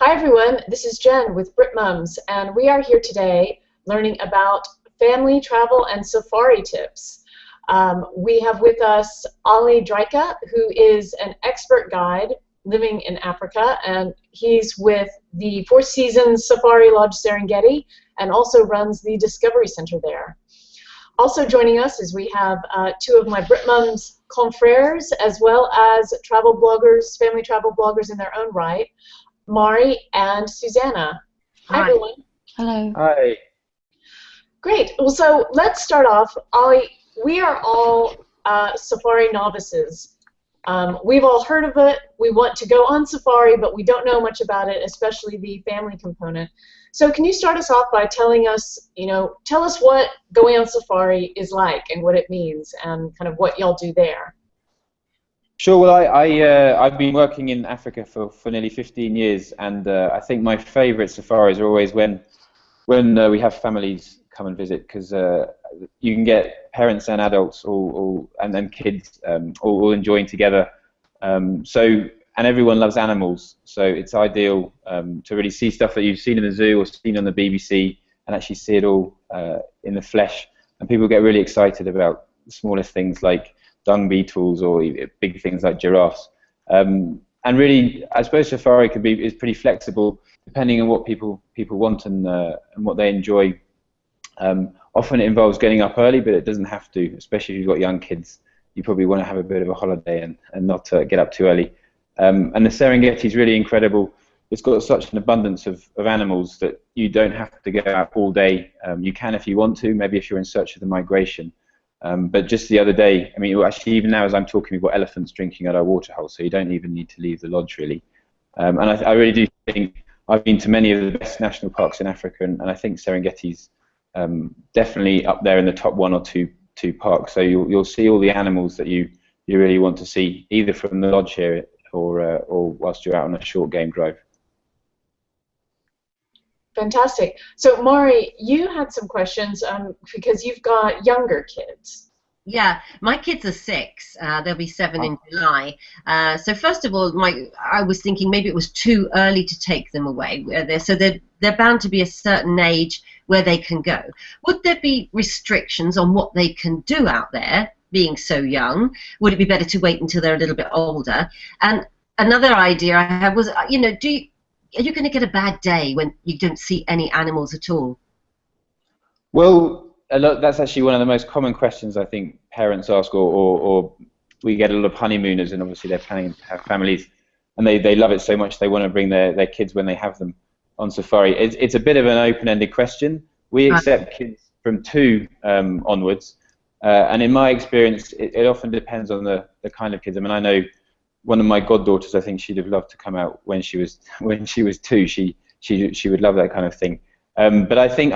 Hi everyone, this is Jen with BritMums, and we are here today learning about family travel and safari tips. We have with us Ali Drika, who is an expert guide living in Africa, and he's with the Four Seasons Safari Lodge Serengeti and also runs the Discovery Center there. Also joining us is we have two of my BritMums confrères, as well as travel bloggers, family travel bloggers in their own right, Mari and Susanna. Hi, everyone. Hello. Hi. Great. Well, so let's start off. Ali, we are all safari novices. We've all heard of it. We want to go on safari, but we don't know much about it, especially the family component. So can you start us off by telling us, tell us what going on safari is like and what it means and kind of what y'all do there. Sure. Well, I've been working in Africa for nearly 15 years, and I think my favourite safaris are always when we have families come and visit, because you can get parents and adults and then kids all enjoying together. And everyone loves animals, so it's ideal to really see stuff that you've seen in the zoo or seen on the BBC and actually see it all in the flesh. And people get really excited about the smallest things like dung beetles or big things like giraffes. And really, I suppose safari is pretty flexible depending on what people want and what they enjoy. Often it involves getting up early, but it doesn't have to, especially if you've got young kids. You probably want to have a bit of a holiday and not get up too early. And the Serengeti is really incredible. It's got such an abundance of animals that you don't have to go out all day. You can if you want to, maybe if you're in search of the migration. But just the other day, I mean, actually even now as I'm talking, we've got elephants drinking at our waterhole, so you don't even need to leave the lodge really. And I really do think I've been to many of the best national parks in Africa, and I think Serengeti's definitely up there in the top one or two parks. So you'll see all the animals that you really want to see, either from the lodge here or whilst you're out on a short game drive. Fantastic. So, Mari, you had some questions because you've got younger kids. Yeah, my kids are 6. They'll be 7 in July. So first of all, I was thinking maybe it was too early to take them away. So they're bound to be a certain age where they can go. Would there be restrictions on what they can do out there, being so young? Would it be better to wait until they're a little bit older? And another idea I had was, are you going to get a bad day when you don't see any animals at all? Well, that's actually one of the most common questions I think parents ask, or we get a lot of honeymooners, and obviously they're planning to have families, and they love it so much they want to bring their kids when they have them on safari. It's a bit of an open-ended question. We accept kids from 2 onwards, and in my experience, it often depends on the kind of kids. I mean, I know one of my goddaughters, I think she'd have loved to come out when she was 2. She would love that kind of thing. But I think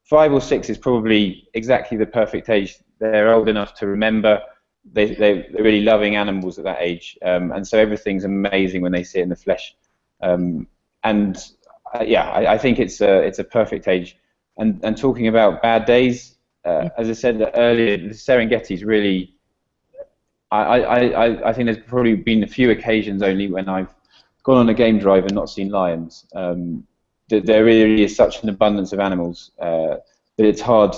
5 or 6 is probably exactly the perfect age. They're old enough to remember. They're really loving animals at that age, and so everything's amazing when they see it in the flesh. I think it's a perfect age. And talking about bad days, as I said earlier, the Serengeti is really. I think there's probably been a few occasions only when I've gone on a game drive and not seen lions. There really is such an abundance of animals that it's hard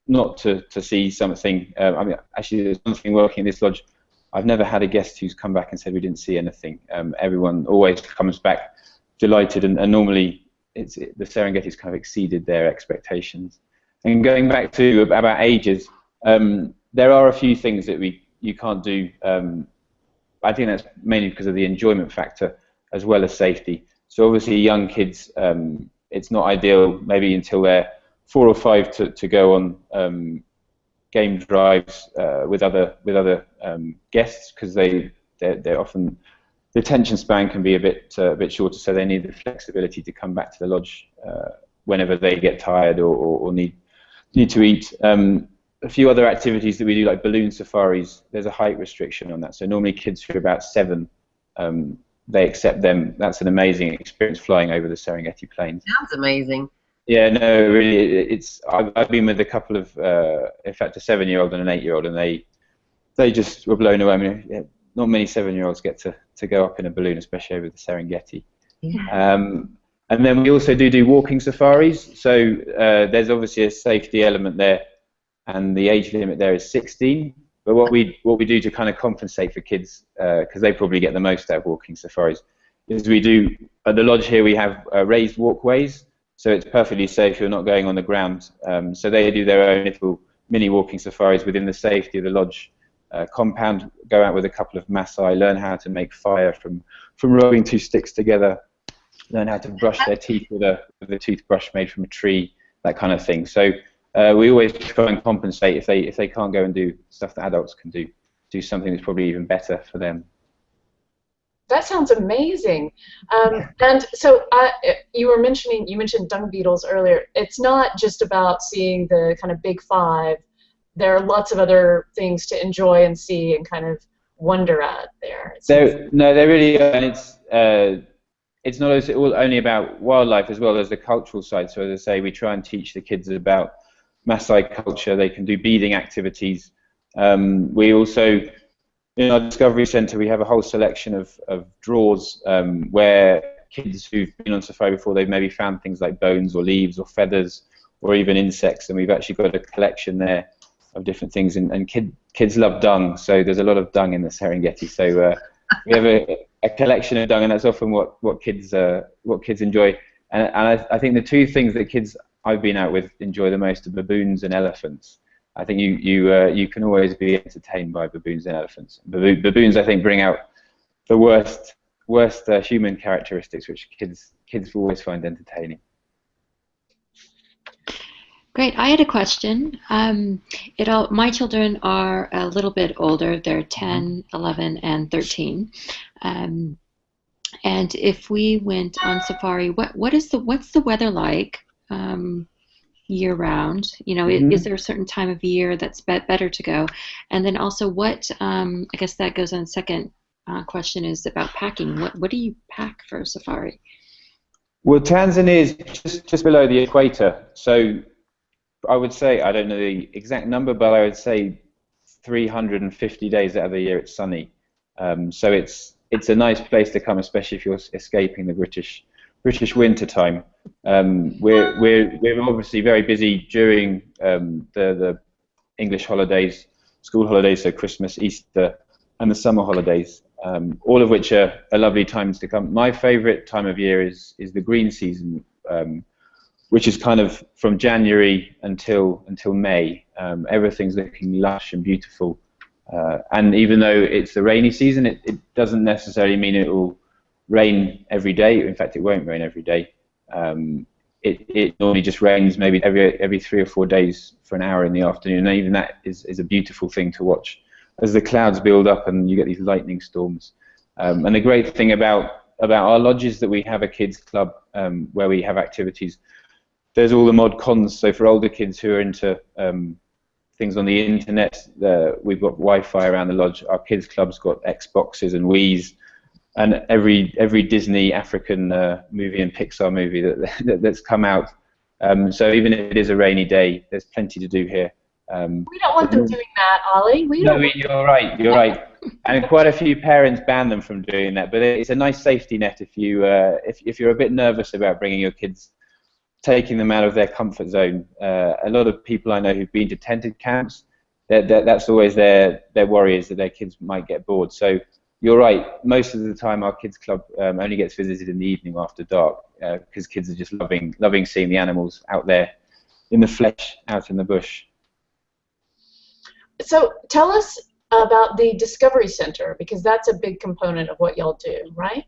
not to see something. I mean, actually, there's one thing working in this lodge. I've never had a guest who's come back and said we didn't see anything. Everyone always comes back delighted, and normally the Serengeti's kind of exceeded their expectations. And going back to about ages, there are a few things that you can't do. I think that's mainly because of the enjoyment factor as well as safety. So obviously young kids, it's not ideal maybe until they're 4 or 5 to go on game drives with other guests, because they're often, the attention span can be a bit shorter, so they need the flexibility to come back to the lodge whenever they get tired or need to eat. A few other activities that we do, like balloon safaris, there's a height restriction on that. So normally kids who are about 7, they accept them. That's an amazing experience flying over the Serengeti plains. Sounds amazing. Yeah, no, really, I've been with a couple of, in fact, a 7-year-old and an 8-year-old, and they just were blown away. I mean, not many 7-year-olds get to go up in a balloon, especially over the Serengeti. And then we also do walking safaris. So there's obviously a safety element there, and the age limit there is 16. But what we do to kind of compensate for kids, because they probably get the most out of walking safaris, is we do at the lodge here we have raised walkways, so it's perfectly safe. You're not going on the ground. So they do their own little mini walking safaris within the safety of the lodge compound. Go out with a couple of Maasai, learn how to make fire from rubbing two sticks together, learn how to brush their teeth with a toothbrush made from a tree, that kind of thing. So we always try and compensate if they can't go and do stuff that adults can do something that's probably even better for them. That sounds amazing. And so you mentioned dung beetles earlier. It's not just about seeing the kind of big five. There are lots of other things to enjoy and see and kind of wonder at there. No, there really are, and it's not only about wildlife as well as the cultural side. So as I say, we try and teach the kids about Maasai culture. They can do beading activities. We also, in our Discovery Centre, we have a whole selection of drawers where kids who've been on safari before, they've maybe found things like bones or leaves or feathers or even insects, and we've actually got a collection there of different things. And kids love dung, so there's a lot of dung in the Serengeti. So we have a collection of dung, and that's often what kids enjoy. And I think the two things that kids I've been out with enjoy the most are baboons and elephants. I think you can always be entertained by baboons and elephants. Baboons, I think, bring out the worst human characteristics, which kids always find entertaining. Great. I had a question. My children are a little bit older. They're 10, 11, and 13. And if we went on safari, what's the weather like year round? You know, is there a certain time of year that's better to go? And then also, I guess that goes on. Second question is about packing. What do you pack for a safari? Well, Tanzania is just below the equator, so I would say, I don't know the exact number, but I would say 350 days out of the year it's sunny. So it's a nice place to come, especially if you're escaping the British winter time. We're obviously very busy during the English holidays, school holidays, so Christmas, Easter, and the summer holidays, all of which are lovely times to come. My favourite time of year is the green season, which is kind of from January until May. Everything's looking lush and beautiful. And even though it's the rainy season, it doesn't necessarily mean it will rain every day. In fact, it won't rain every day. It normally just rains maybe every 3 or 4 days for an hour in the afternoon. And even that is a beautiful thing to watch as the clouds build up and you get these lightning storms. And the great thing about our lodge is that we have a kids club where we have activities. There's all the mod cons, so for older kids who are into things on the internet, we've got Wi-Fi around the lodge. Our kids club's got Xboxes and Wii's, and every Disney, African movie and Pixar movie that's come out. So even if it is a rainy day, there's plenty to do here. We don't want them doing that, Ollie. You're right. And quite a few parents ban them from doing that, but it's a nice safety net if you're a bit nervous about bringing your kids, taking them out of their comfort zone. A lot of people I know who've been to tented camps, that's always their worry, is that their kids might get bored. So you're right, most of the time our kids club only gets visited in the evening after dark, because kids are just loving seeing the animals out there in the flesh, out in the bush. So tell us about the Discovery Center, because that's a big component of what y'all do, right?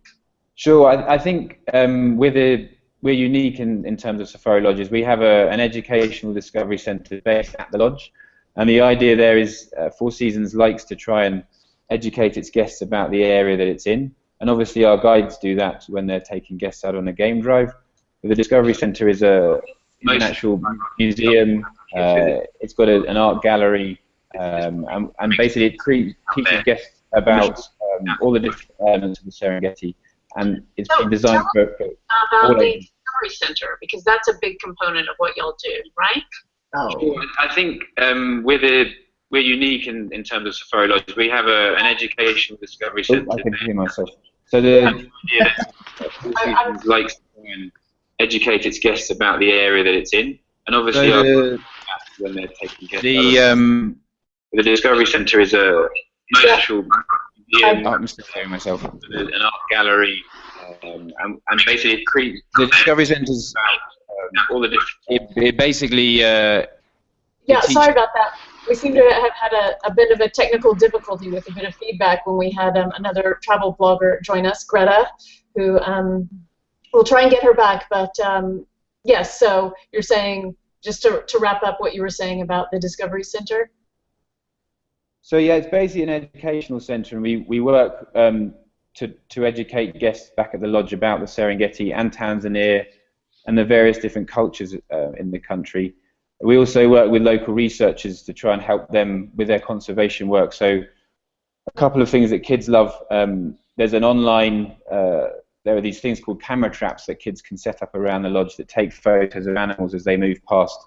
Sure, I think we're unique in terms of safari lodges. We have an educational discovery centre based at the lodge, and the idea there is Four Seasons likes to try and educate its guests about the area that it's in, and obviously our guides do that when they're taking guests out on a game drive. But the Discovery Centre is an actual museum. It's got an art gallery, and basically it teaches guests about all the different elements of the Serengeti, and it's been designed for all ages. Discovery Center, because that's a big component of what y'all do, right? Sure. I think we're unique in terms of safari lodges. We have an educational discovery centre. I can hear myself. So the idea that Four Seasons likes to try and educate its guests about the area that it's in, and obviously when they're taking guests. The Discovery Centre is a natural museum, I'm still hearing myself. An art gallery, and basically the Discovery Centre's all the it basically. Sorry about that. We seem to have had a bit of a technical difficulty with a bit of feedback when we had another travel blogger join us, Greta, who we'll try and get her back. But yes, so you're saying, just to wrap up what you were saying about the Discovery Center? So yeah, it's basically an educational centre, and we work to educate guests back at the lodge about the Serengeti and Tanzania and the various different cultures in the country. We also work with local researchers to try and help them with their conservation work. So a couple of things that kids love, there's an online, there are these things called camera traps that kids can set up around the lodge that take photos of animals as they move past.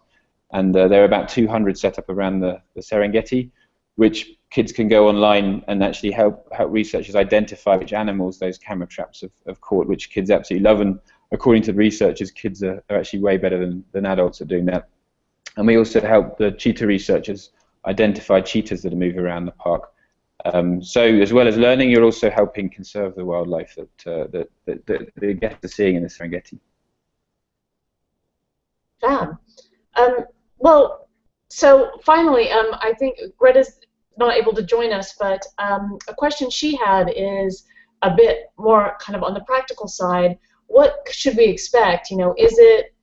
And there are about 200 set up around the Serengeti, which kids can go online and actually help researchers identify which animals those camera traps have caught, which kids absolutely love. And according to the researchers, kids are actually way better than adults at doing that. And we also help the cheetah researchers identify cheetahs that move around the park. So as well as learning, you're also helping conserve the wildlife that the guests are seeing in the Serengeti. Well, so finally, I think Greta's not able to join us, but a question she had is a bit more kind of on the practical side. What should we expect? You know, is it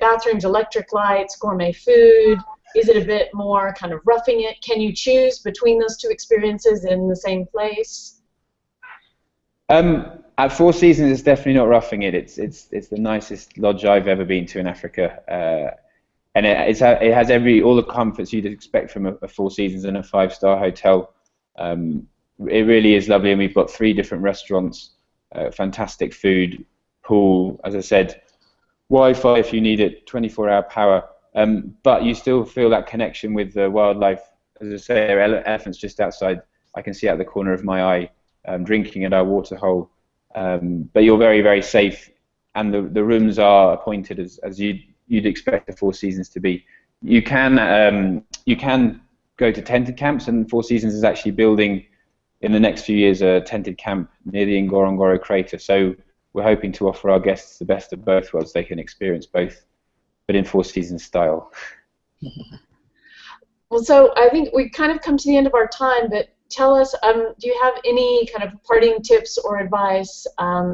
bathrooms, electric lights, gourmet food? Is it a bit more kind of roughing it? Can you choose between those two experiences in the same place? At Four Seasons, it's definitely not roughing it. It's the nicest lodge I've ever been to in Africa, and it has all the comforts you'd expect from a Four Seasons and a 5-star hotel. It really is lovely, and we've got 3 different restaurants, fantastic food, pool, as I said, Wi-Fi if you need it, 24-hour power, but you still feel that connection with the wildlife. As I say, there are elephants just outside. I can see out the corner of my eye, drinking at our water hole. But you're very, very safe, and the rooms are appointed as you'd expect the Four Seasons to be. You can go to tented camps, and Four Seasons is actually building in the next few years a tented camp near the Ngorongoro crater. So we're hoping to offer our guests the best of both worlds. They can experience both, but in Four Seasons style. Well, so I think we've kind of come to the end of our time, but tell us, do you have any kind of parting tips or advice,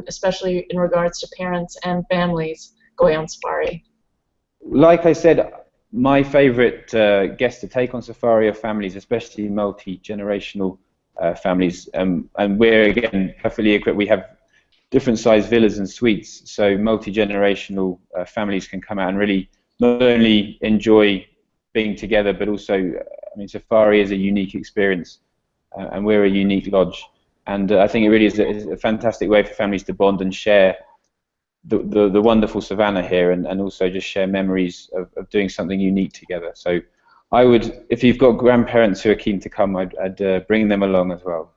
especially in regards to parents and families going on safari? Like I said, my favorite guests to take on safari are families, especially multi-generational families. And we're, again, perfectly equipped. We have different size villas and suites, so multi-generational families can come out and really not only enjoy being together, but also, I mean, safari is a unique experience, and we're a unique lodge, and I think it really is a fantastic way for families to bond and share the wonderful savannah here, and also just share memories of doing something unique together. So I would, if you've got grandparents who are keen to come, I'd bring them along as well.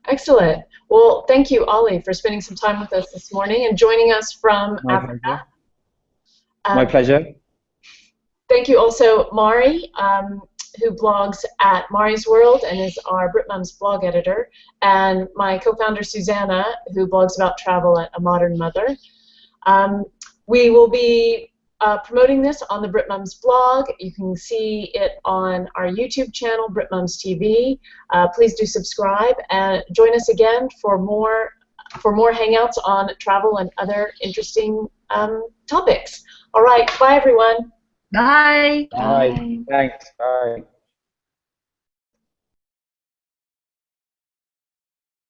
Excellent. Well, thank you, Ollie, for spending some time with us this morning and joining us from Africa. My pleasure. Thank you also, Mari, who blogs at Mari's World and is our BritMums blog editor, and my co-founder, Susanna, who blogs about travel at A Modern Mother. We will be promoting this on the BritMums blog. You can see it on our YouTube channel, BritMums TV. Please do subscribe and join us again for more hangouts on travel and other interesting topics. All right, bye everyone. Bye. Bye. Thanks. Bye.